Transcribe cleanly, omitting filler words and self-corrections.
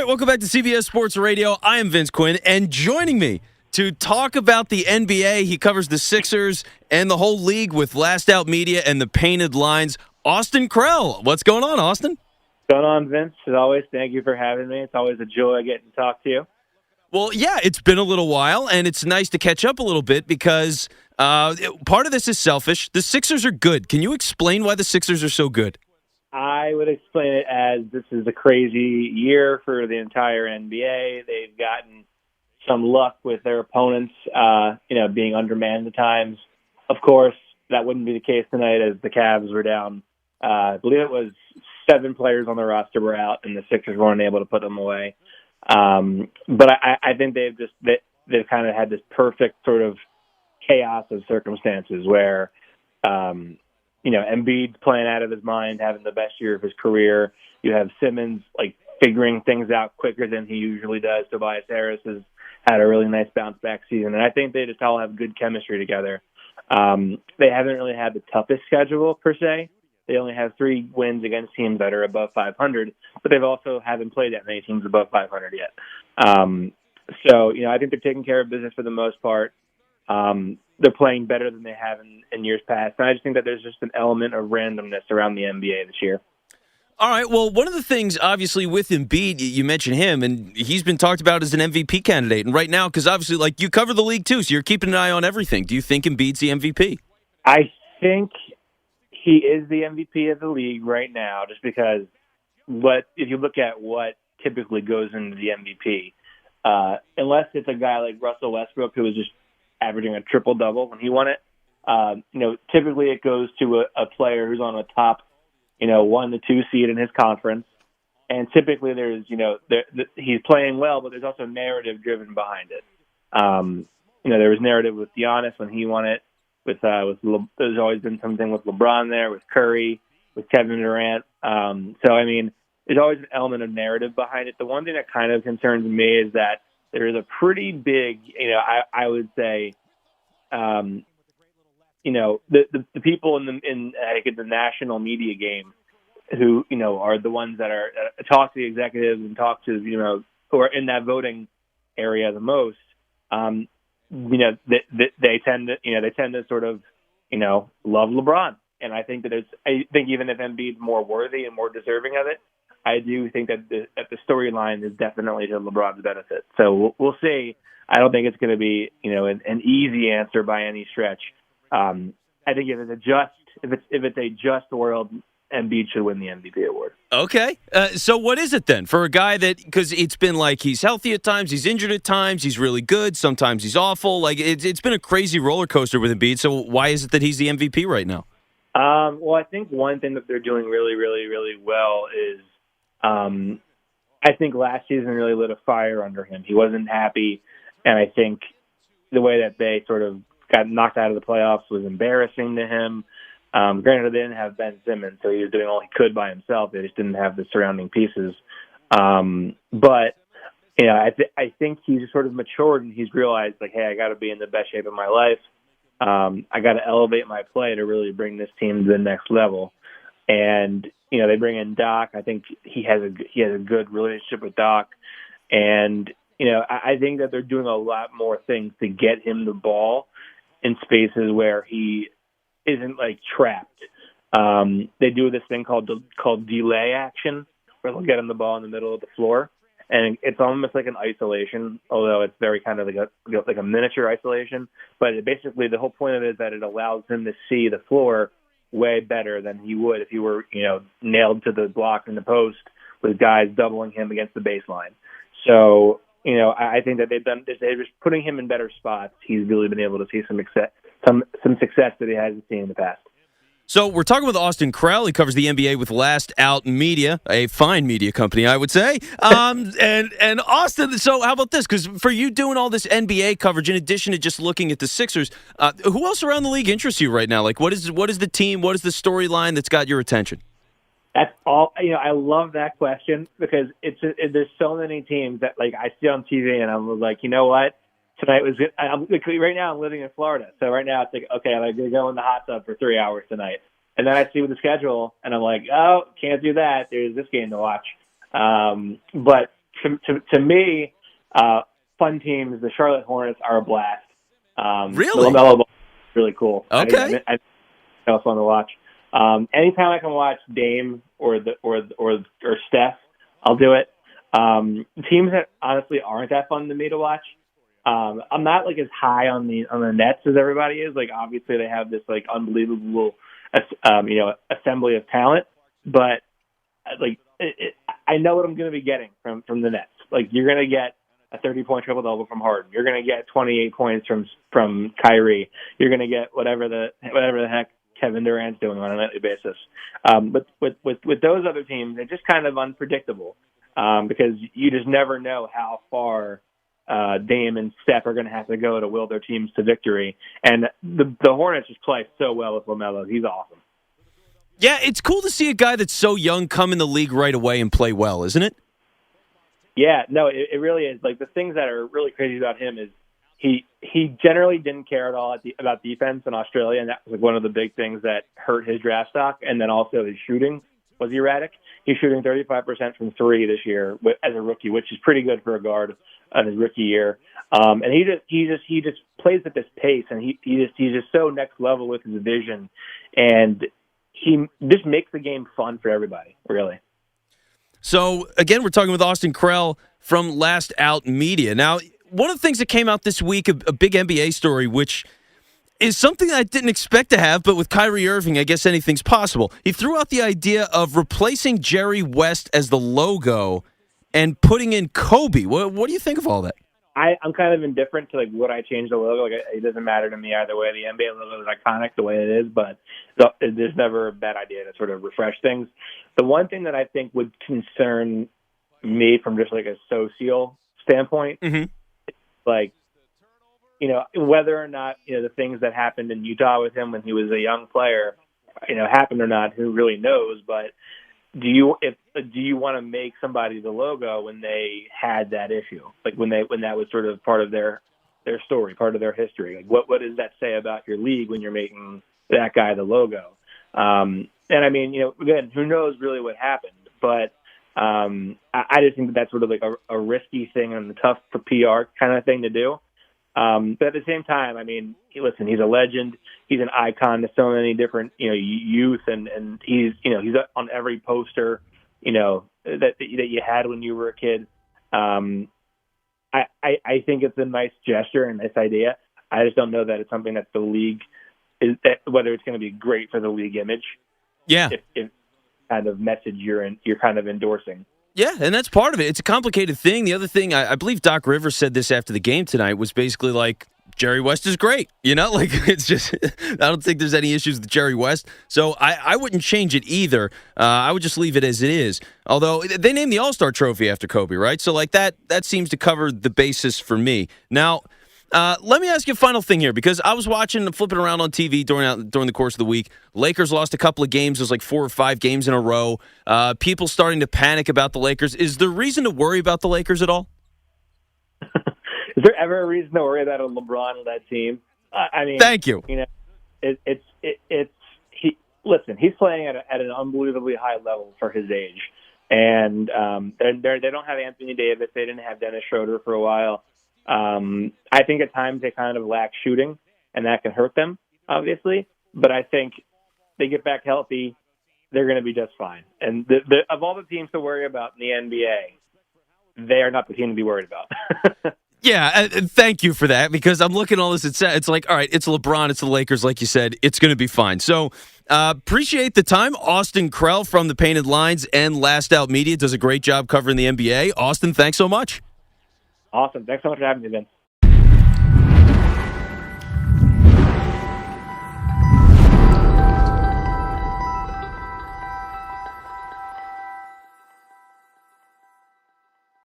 right, welcome back to CBS Sports Radio. I am Vince Quinn, and joining me to talk about the NBA, he covers the Sixers and the whole league with Last Out Media and the Painted Lines, Austin Krell. What's going on, Austin? What's going on, Vince? As always, thank you for having me. It's always a joy getting to talk to you. Well, yeah, it's been a little while, and it's nice to catch up a little bit because part of this is selfish. The Sixers are good. Can you explain why the Sixers are so good? I would explain it as this is a crazy year for the entire NBA. They've gotten some luck with their opponents, being undermanned at times. Of course, that wouldn't be the case tonight as the Cavs were down. I believe it was 7 players on the roster were out, and the Sixers weren't able to put them away. But I think they've kind of had this perfect sort of chaos of circumstances where, Embiid's playing out of his mind, having the best year of his career. You have Simmons figuring things out quicker than he usually does. Tobias Harris has had a really nice bounce back season, and I think they just all have good chemistry together. They haven't really had the toughest schedule per se. They only have 3 wins against teams that are above 500, but they've also haven't played that many teams above 500 yet. I think they're taking care of business for the most part. They're playing better than they have in years past. And I just think that there's just an element of randomness around the NBA this year. All right, well, one of the things, obviously, with Embiid, you mentioned him, and he's been talked about as an MVP candidate. And right now, because obviously, you cover the league too, so you're keeping an eye on everything. Do you think Embiid's the MVP? I think he is the MVP of the league right now, just because if you look at what typically goes into the MVP, unless it's a guy like Russell Westbrook who was just averaging a triple-double when he won it, typically it goes to a player who's on a top 1 to 2 seed in his conference. And typically there's, he's playing well, but there's also narrative driven behind it. There was narrative with Giannis when he won it. There's always been something with LeBron there, with Curry, with Kevin Durant. There's always an element of narrative behind it. The one thing that kind of concerns me is that there is a pretty big, I would say, the people in the national media game who, are the ones that are talk to the executives and talk to, who are in that voting area the most. They tend to sort of, love LeBron. And I think even if Embiid's more worthy and more deserving of it, I do think that the storyline is definitely to LeBron's benefit. So we'll see. I don't think it's going to be, an easy answer by any stretch. I think if it's a just world, Embiid should win the MVP award. Okay. So what is it then for a guy because it's been he's healthy at times, he's injured at times, he's really good, sometimes he's awful. It's been a crazy roller coaster with Embiid. So why is it that he's the MVP right now? Well, I think one thing that they're doing really, really, really well is, I think last season really lit a fire under him. He wasn't happy, and I think the way that they sort of got knocked out of the playoffs was embarrassing to him. Granted, they didn't have Ben Simmons, so he was doing all he could by himself. They just didn't have the surrounding pieces. I think he's sort of matured, and he's realized, hey, I got to be in the best shape of my life. I got to elevate my play to really bring this team to the next level. And they bring in Doc. I think he has a good relationship with Doc, and I think that they're doing a lot more things to get him the ball in spaces where he isn't trapped. They do this thing called delay action, where they'll get him the ball in the middle of the floor, and it's almost like an isolation, although it's very kind of like a miniature isolation. But basically, the whole point of it is that it allows him to see the floor way better than he would if he were, nailed to the block in the post with guys doubling him against the baseline. So, I think that they're just putting him in better spots. He's really been able to see some success that he hasn't seen in the past. So we're talking with Austin Krell. He covers the NBA with Last Out Media, a fine media company, I would say. And Austin, so how about this? Because for you doing all this NBA coverage, in addition to just looking at the Sixers, who else around the league interests you right now? What is the team? What is the storyline that's got your attention? That's all. I love that question because there's so many teams that I see on TV and I'm like, you know what? Tonight was good. Right now I'm living in Florida, so right now it's okay, I'm going to go in the hot tub for 3 hours tonight. And then I see the schedule, and I'm like, oh, can't do that. There's this game to watch. But to me, fun teams. The Charlotte Hornets are a blast. Really? The LaMelo Ball is really cool. Okay. I was fun to watch. Anytime I can watch Dame or Steph, I'll do it. Teams that honestly aren't that fun to me to watch. I'm not like as high on the Nets as everybody is. Like obviously they have this like unbelievable assembly of talent, but like I know what I'm going to be getting from the Nets. Like you're going to get a 30-point triple-double from Harden. You're going to get 28 points from Kyrie. You're going to get whatever the heck Kevin Durant's doing on a nightly basis. But with those other teams, they're just kind of unpredictable because you just never know how far Dame and Steph are going to have to go to will their teams to victory. And the Hornets just play so well with LaMelo. He's awesome. Yeah, it's cool to see a guy that's so young come in the league right away and play well, isn't it? Yeah, no, it really is. Like the things that are really crazy about him is he generally didn't care at all about defense in Australia, and that was like one of the big things that hurt his draft stock. And then also his shooting was erratic. He's shooting 35% from three this year as a rookie, which is pretty good for a guard on his rookie year. And he just plays at this pace, and he's just so next level with his vision, and he just makes the game fun for everybody, really. So, again, we're talking with Austin Krell from Last Out Media. Now, one of the things that came out this week, a big NBA story, which is something that I didn't expect to have, but with Kyrie Irving, I guess anything's possible. He threw out the idea of replacing Jerry West as the logo and putting in Kobe. What do you think of all that? I'm kind of indifferent to like would I change the logo. Like it doesn't matter to me either way. The NBA logo is iconic the way it is, but there's never a bad idea to sort of refresh things. The one thing that I think would concern me from just like a social standpoint, like whether or not the things that happened in Utah with him when he was a young player, happened or not, who really knows? But do you want to make somebody the logo when they had that issue, like when that was sort of part of their story, part of their history? Like what does that say about your league when you're making that guy the logo? And I mean, again, who knows really what happened, but I just think that's sort of like a risky thing and a tough for PR kind of thing to do. But at the same time, I mean, listen, he's a legend. He's an icon to so many different, youth, and he's on every poster, that you had when you were a kid. I think it's a nice gesture and nice idea. I just don't know that it's something that the league whether it's going to be great for the league image. Yeah. If kind of message you're kind of endorsing. Yeah, and that's part of it. It's a complicated thing. The other thing, I believe Doc Rivers said this after the game tonight, was basically like, Jerry West is great. Like it's just, I don't think there's any issues with Jerry West. So I wouldn't change it either. I would just leave it as it is. Although they named the All-Star trophy after Kobe, right? So like that seems to cover the basis for me. Now, let me ask you a final thing here, because I was watching and flipping around on TV during the course of the week. Lakers lost a couple of games. It was like 4 or 5 games in a row. People starting to panic about the Lakers. Is there reason to worry about the Lakers at all? Is there ever a reason to worry about a LeBron-led team? I mean, thank you. He's playing at an unbelievably high level for his age, and they don't have Anthony Davis. They didn't have Dennis Schroeder for a while. I think at times they kind of lack shooting, and that can hurt them, obviously. But I think they get back healthy, they're going to be just fine. And of all the teams to worry about in the NBA, they are not the team to be worried about. Yeah, thank you for that, because I'm looking at all this. It's like, all right, it's LeBron, it's the Lakers, like you said. It's going to be fine. So appreciate the time. Austin Krell from the Painted Lines and Last Out Media does a great job covering the NBA. Austin, thanks so much. Awesome. Thanks so much for having me, Vince.